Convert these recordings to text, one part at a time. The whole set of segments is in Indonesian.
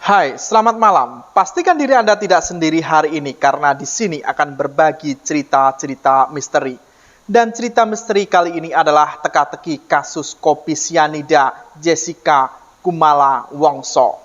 Hai, selamat malam. Pastikan diri Anda tidak sendiri hari ini karena di sini akan berbagi cerita-cerita misteri. Dan cerita misteri kali ini adalah teka-teki kasus kopi sianida Jessica Kumala Wongso.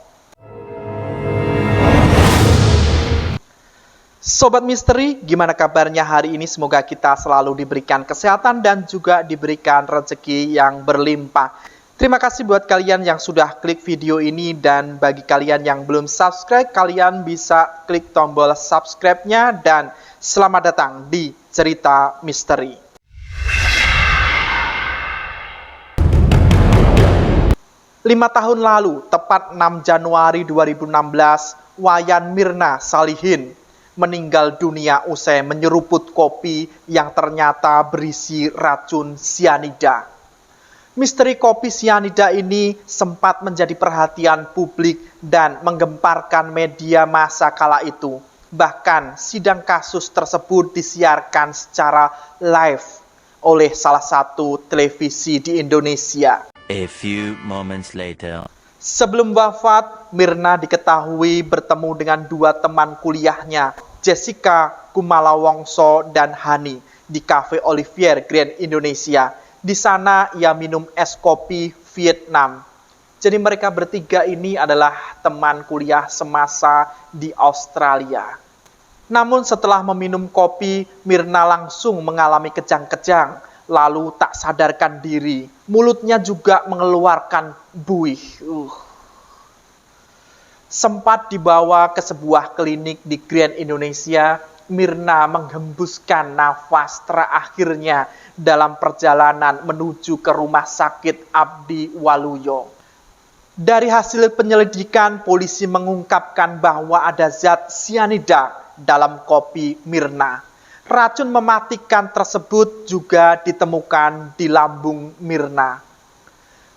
Sobat misteri, gimana kabarnya hari ini? Semoga kita selalu diberikan kesehatan dan juga diberikan rezeki yang berlimpah. Terima kasih buat kalian yang sudah klik video ini, dan bagi kalian yang belum subscribe, kalian bisa klik tombol subscribe-nya. Dan selamat datang di Cerita Misteri. Lima tahun lalu, tepat 6 Januari 2016, Wayan Mirna Salihin meninggal dunia usai menyeruput kopi yang ternyata berisi racun sianida. Misteri kopi sianida ini sempat menjadi perhatian publik dan menggemparkan media massa kala itu. Bahkan sidang kasus tersebut disiarkan secara live oleh salah satu televisi di Indonesia. A few moments later. Sebelum wafat, Mirna diketahui bertemu dengan dua teman kuliahnya, Jessica Kumala Wongso dan Hani, di Cafe Olivier Grand Indonesia. Di sana ia minum es kopi Vietnam. Jadi mereka bertiga ini adalah teman kuliah semasa di Australia. Namun setelah meminum kopi, Mirna langsung mengalami kejang-kejang, lalu tak sadarkan diri. Mulutnya juga mengeluarkan buih. Sempat dibawa ke sebuah klinik di Grand Indonesia, Mirna menghembuskan nafas terakhirnya dalam perjalanan menuju ke rumah sakit Abdi Waluyo. Dari hasil penyelidikan, polisi mengungkapkan bahwa ada zat sianida dalam kopi Mirna. Racun mematikan tersebut juga ditemukan di lambung Mirna.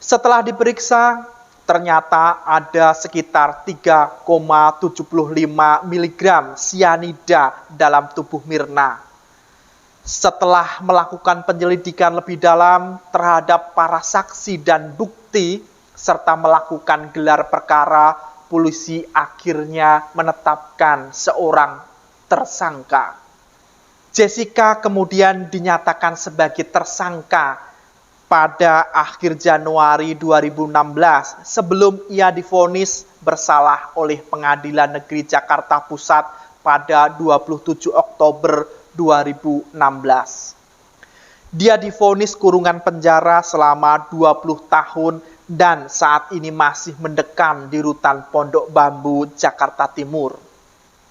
Setelah diperiksa, ternyata ada sekitar 3,75 mg sianida dalam tubuh Mirna. Setelah melakukan penyelidikan lebih dalam terhadap para saksi dan bukti, serta melakukan gelar perkara, polisi akhirnya menetapkan seorang tersangka. Jessica kemudian dinyatakan sebagai tersangka pada akhir Januari 2016 sebelum ia divonis bersalah oleh Pengadilan Negeri Jakarta Pusat pada 27 Oktober 2016. Dia divonis kurungan penjara selama 20 tahun dan saat ini masih mendekam di rutan Pondok Bambu, Jakarta Timur.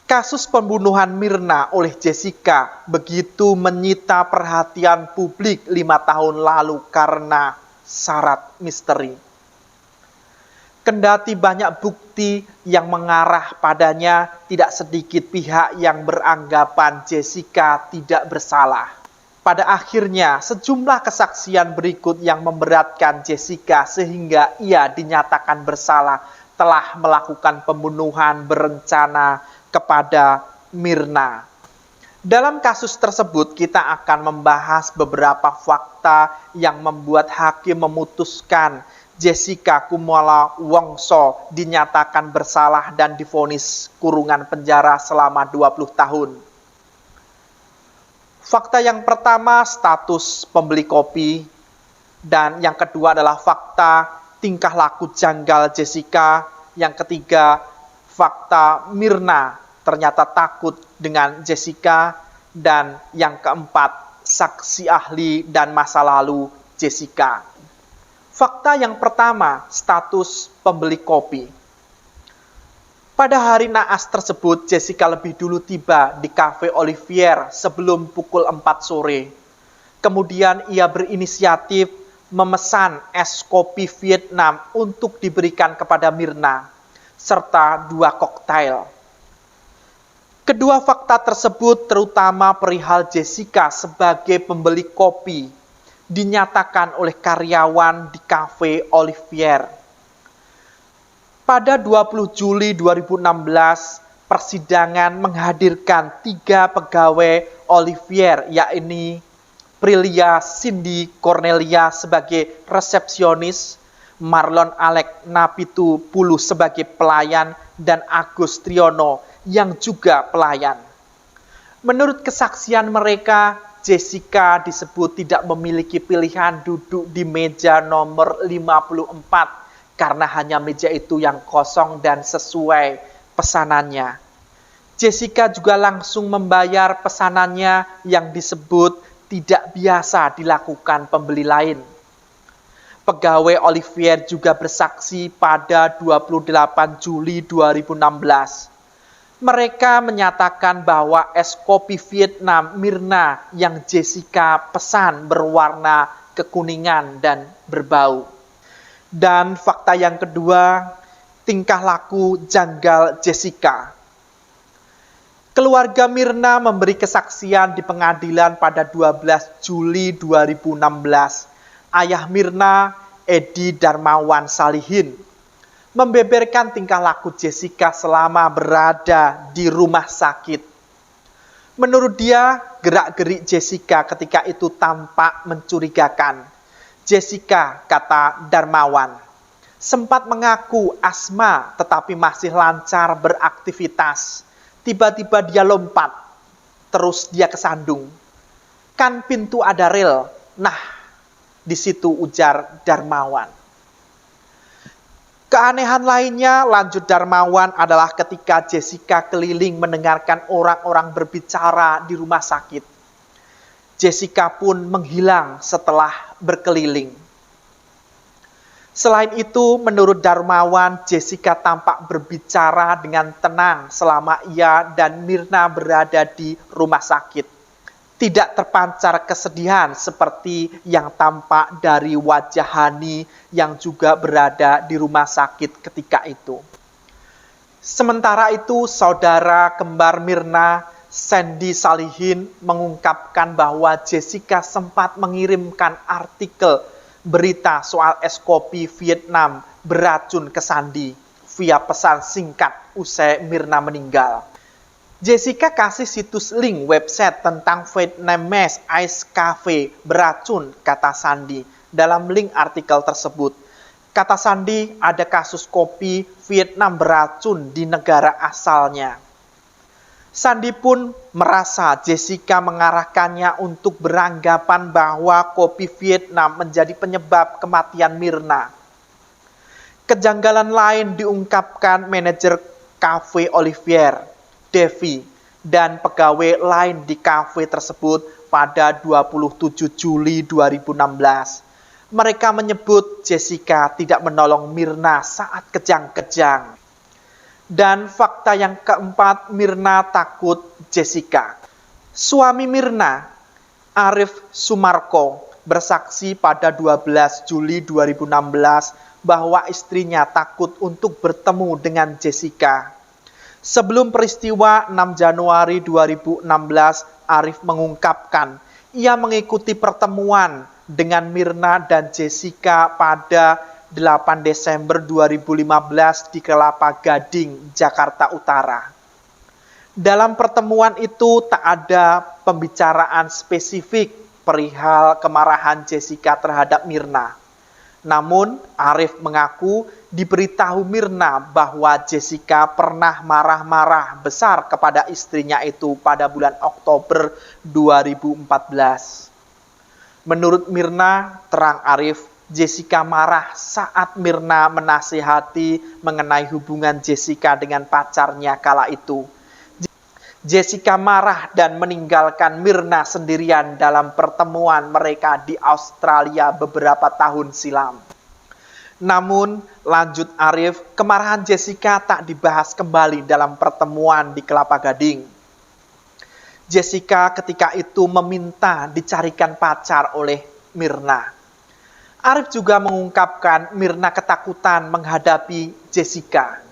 Kasus pembunuhan Mirna oleh Jessica begitu menyita perhatian publik 5 tahun lalu karena syarat misteri. Kendati banyak bukti yang mengarah padanya, tidak sedikit pihak yang beranggapan Jessica tidak bersalah. Pada akhirnya, sejumlah kesaksian berikut yang memberatkan Jessica sehingga ia dinyatakan bersalah telah melakukan pembunuhan berencana kepada Mirna. Dalam kasus tersebut, kita akan membahas beberapa fakta yang membuat hakim memutuskan Jessica Kumala Wongso dinyatakan bersalah dan divonis kurungan penjara selama 20 tahun. Fakta yang pertama, status pembeli kopi. Dan yang kedua adalah fakta tingkah laku janggal Jessica. Yang ketiga, fakta Mirna ternyata takut dengan Jessica. Dan yang keempat, saksi ahli dan masa lalu Jessica. Fakta yang pertama, status pembeli kopi. Pada hari naas tersebut, Jessica lebih dulu tiba di Cafe Olivier sebelum pukul 4 sore. Kemudian ia berinisiatif memesan es kopi Vietnam untuk diberikan kepada Mirna, serta 2 koktail. Kedua fakta tersebut, terutama perihal Jessica sebagai pembeli kopi, dinyatakan oleh karyawan di Cafe Olivier. Pada 20 Juli 2016, persidangan menghadirkan 3 pegawai Olivier, yakni Prilia Cindy Cornelia sebagai resepsionis, Marlon Alek Napitu Pulu sebagai pelayan, dan Agus Triono yang juga pelayan. Menurut kesaksian mereka, Jessica disebut tidak memiliki pilihan duduk di meja nomor 54 karena hanya meja itu yang kosong dan sesuai pesanannya. Jessica juga langsung membayar pesanannya yang disebut tidak biasa dilakukan pembeli lain. Pegawai Olivier juga bersaksi pada 28 Juli 2016. Mereka menyatakan bahwa es kopi Vietnam Myrna yang Jessica pesan berwarna kekuningan dan berbau. Dan fakta yang kedua, tingkah laku janggal Jessica. Keluarga Myrna memberi kesaksian di pengadilan pada 12 Juli 2016. Ayah Myrna, Edi Darmawan Salihin, membeberkan tingkah laku Jessica selama berada di rumah sakit. Menurut dia, gerak-gerik Jessica ketika itu tampak mencurigakan. Jessica, kata Darmawan, sempat mengaku asma tetapi masih lancar beraktivitas. Tiba-tiba dia lompat, terus dia kesandung. Kan pintu ada rel. Nah, di situ ujar Darmawan. Keanehan lainnya, lanjut Darmawan, adalah ketika Jessica keliling mendengarkan orang-orang berbicara di rumah sakit. Jessica pun menghilang setelah berkeliling. Selain itu, menurut Darmawan, Jessica tampak berbicara dengan tenang selama ia dan Myrna berada di rumah sakit. Tidak terpancar kesedihan seperti yang tampak dari wajah Hani yang juga berada di rumah sakit ketika itu. Sementara itu, saudara kembar Myrna, Sandy Salihin, mengungkapkan bahwa Jessica sempat mengirimkan artikel berita soal es kopi Vietnam beracun ke Sandy via pesan singkat usai Myrna meninggal. Jessica kasih situs link website tentang Vietnamese Ice Cafe beracun, kata Sandy. Dalam link artikel tersebut, kata Sandy, ada kasus kopi Vietnam beracun di negara asalnya. Sandy pun merasa Jessica mengarahkannya untuk beranggapan bahwa kopi Vietnam menjadi penyebab kematian Myrna. Kejanggalan lain diungkapkan manajer Cafe Olivier, Devi, dan pegawai lain di kafe tersebut pada 27 Juli 2016. Mereka menyebut Jessica tidak menolong Myrna saat kejang-kejang. Dan fakta yang keempat, Myrna takut Jessica. Suami Myrna, Arif Sumarko, bersaksi pada 12 Juli 2016 bahwa istrinya takut untuk bertemu dengan Jessica. Sebelum peristiwa 6 Januari 2016, Arif mengungkapkan ia mengikuti pertemuan dengan Myrna dan Jessica pada 8 Desember 2015 di Kelapa Gading, Jakarta Utara. Dalam pertemuan itu tak ada pembicaraan spesifik perihal kemarahan Jessica terhadap Myrna. Namun, Arif mengaku diberitahu Myrna bahwa Jessica pernah marah-marah besar kepada istrinya itu pada bulan Oktober 2014. Menurut Myrna, terang Arif, Jessica marah saat Myrna menasihati mengenai hubungan Jessica dengan pacarnya kala itu. Jessica marah dan meninggalkan Myrna sendirian dalam pertemuan mereka di Australia beberapa tahun silam. Namun, lanjut Arif, kemarahan Jessica tak dibahas kembali dalam pertemuan di Kelapa Gading. Jessica ketika itu meminta dicarikan pacar oleh Myrna. Arif juga mengungkapkan Myrna ketakutan menghadapi Jessica.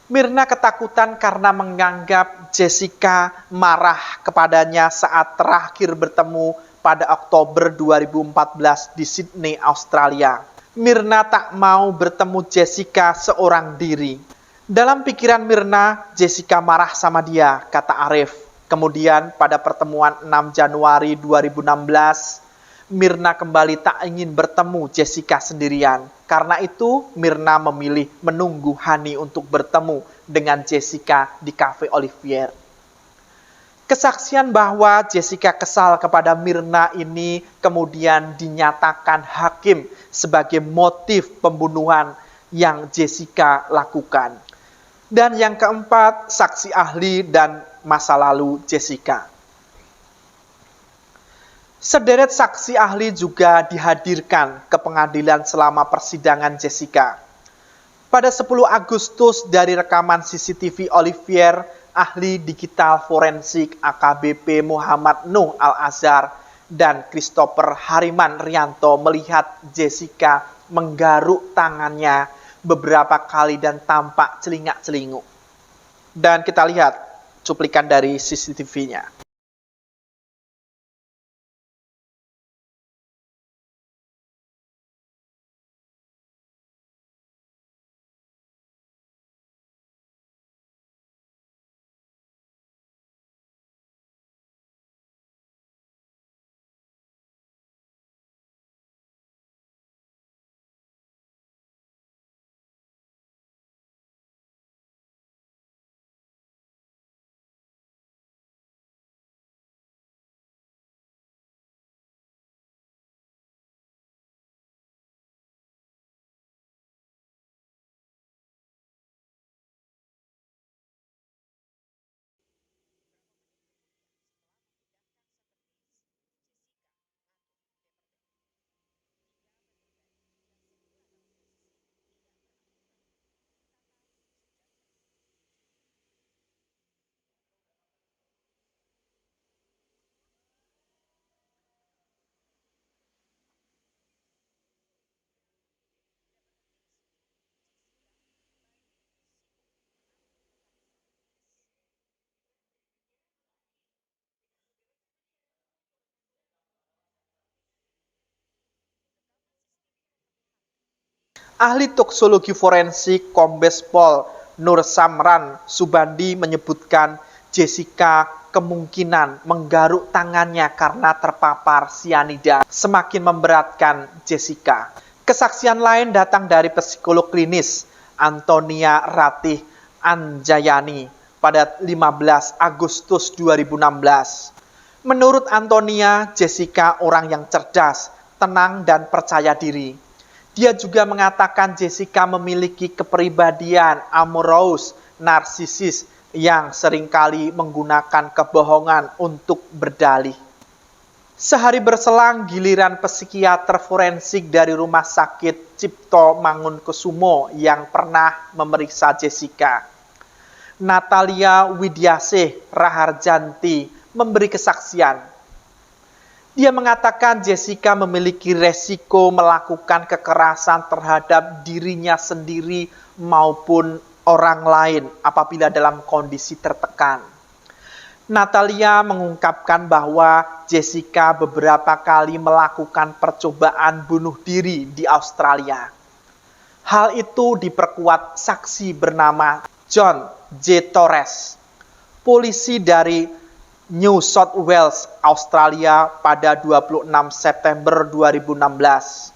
Myrna ketakutan karena menganggap Jessica marah kepadanya saat terakhir bertemu pada Oktober 2014 di Sydney, Australia. Myrna tak mau bertemu Jessica seorang diri. Dalam pikiran Myrna, Jessica marah sama dia, kata Arif. Kemudian pada pertemuan 6 Januari 2016, Mirna kembali tak ingin bertemu Jessica sendirian. Karena itu, Mirna memilih menunggu Hani untuk bertemu dengan Jessica di Cafe Olivier. Kesaksian bahwa Jessica kesal kepada Mirna ini kemudian dinyatakan hakim sebagai motif pembunuhan yang Jessica lakukan. Dan yang keempat, saksi ahli dan masa lalu Jessica. Sederet saksi ahli juga dihadirkan ke pengadilan selama persidangan Jessica. Pada 10 Agustus dari rekaman CCTV Olivier, ahli digital forensik AKBP Muhammad Nuh Al-Azhar dan Christopher Hariman Rianto melihat Jessica menggaruk tangannya beberapa kali dan tampak celingak-celinguk. Dan kita lihat cuplikan dari CCTV-nya. Ahli toksologi forensik Kombes Pol Nur Samran Subandi menyebutkan Jessica kemungkinan menggaruk tangannya karena terpapar sianida, semakin memberatkan Jessica. Kesaksian lain datang dari psikolog klinis Antonia Ratih Anjayani pada 15 Agustus 2016. Menurut Antonia, Jessica orang yang cerdas, tenang dan percaya diri. Dia juga mengatakan Jessica memiliki kepribadian amorous, narsisis yang seringkali menggunakan kebohongan untuk berdalih. Sehari berselang, giliran psikiater forensik dari Rumah Sakit Cipto Mangunkusumo yang pernah memeriksa Jessica, Natalia Widyasih Raharjanti, memberi kesaksian. Dia mengatakan Jessica memiliki resiko melakukan kekerasan terhadap dirinya sendiri maupun orang lain apabila dalam kondisi tertekan. Natalia mengungkapkan bahwa Jessica beberapa kali melakukan percobaan bunuh diri di Australia. Hal itu diperkuat saksi bernama John J. Torres, polisi dari New South Wales, Australia pada 26 September 2016.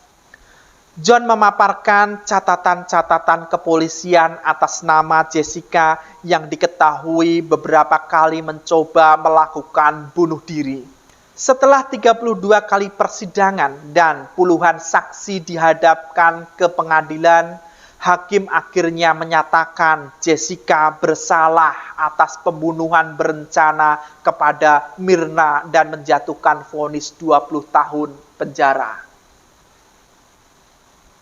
John memaparkan catatan-catatan kepolisian atas nama Jessica yang diketahui beberapa kali mencoba melakukan bunuh diri. Setelah 32 kali persidangan dan puluhan saksi dihadapkan ke pengadilan, hakim akhirnya menyatakan Jessica bersalah atas pembunuhan berencana kepada Mirna dan menjatuhkan vonis 20 tahun penjara.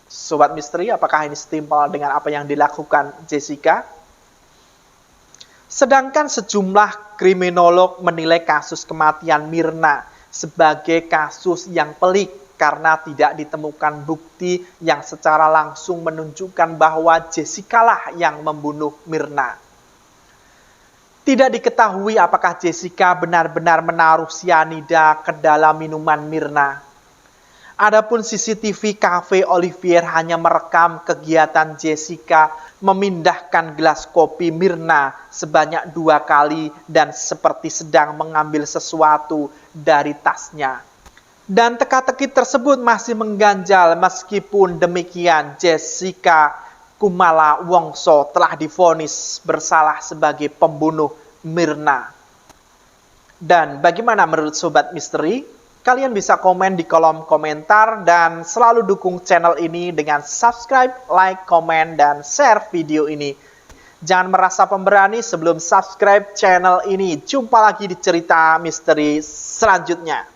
Sobat Misteri, apakah ini setimpal dengan apa yang dilakukan Jessica? Sedangkan sejumlah kriminolog menilai kasus kematian Mirna sebagai kasus yang pelik karena tidak ditemukan bukti yang secara langsung menunjukkan bahwa Jessica lah yang membunuh Mirna. Tidak diketahui apakah Jessica benar-benar menaruh sianida ke dalam minuman Mirna. Adapun CCTV Cafe Olivier hanya merekam kegiatan Jessica memindahkan gelas kopi Mirna sebanyak 2 kali dan seperti sedang mengambil sesuatu dari tasnya. Dan teka-teki tersebut masih mengganjal. Meskipun demikian, Jessica Kumala Wongso telah divonis bersalah sebagai pembunuh Mirna. Dan bagaimana menurut Sobat Misteri? Kalian bisa komen di kolom komentar dan selalu dukung channel ini dengan subscribe, like, komen, dan share video ini. Jangan merasa pemberani sebelum subscribe channel ini. Jumpa lagi di cerita misteri selanjutnya.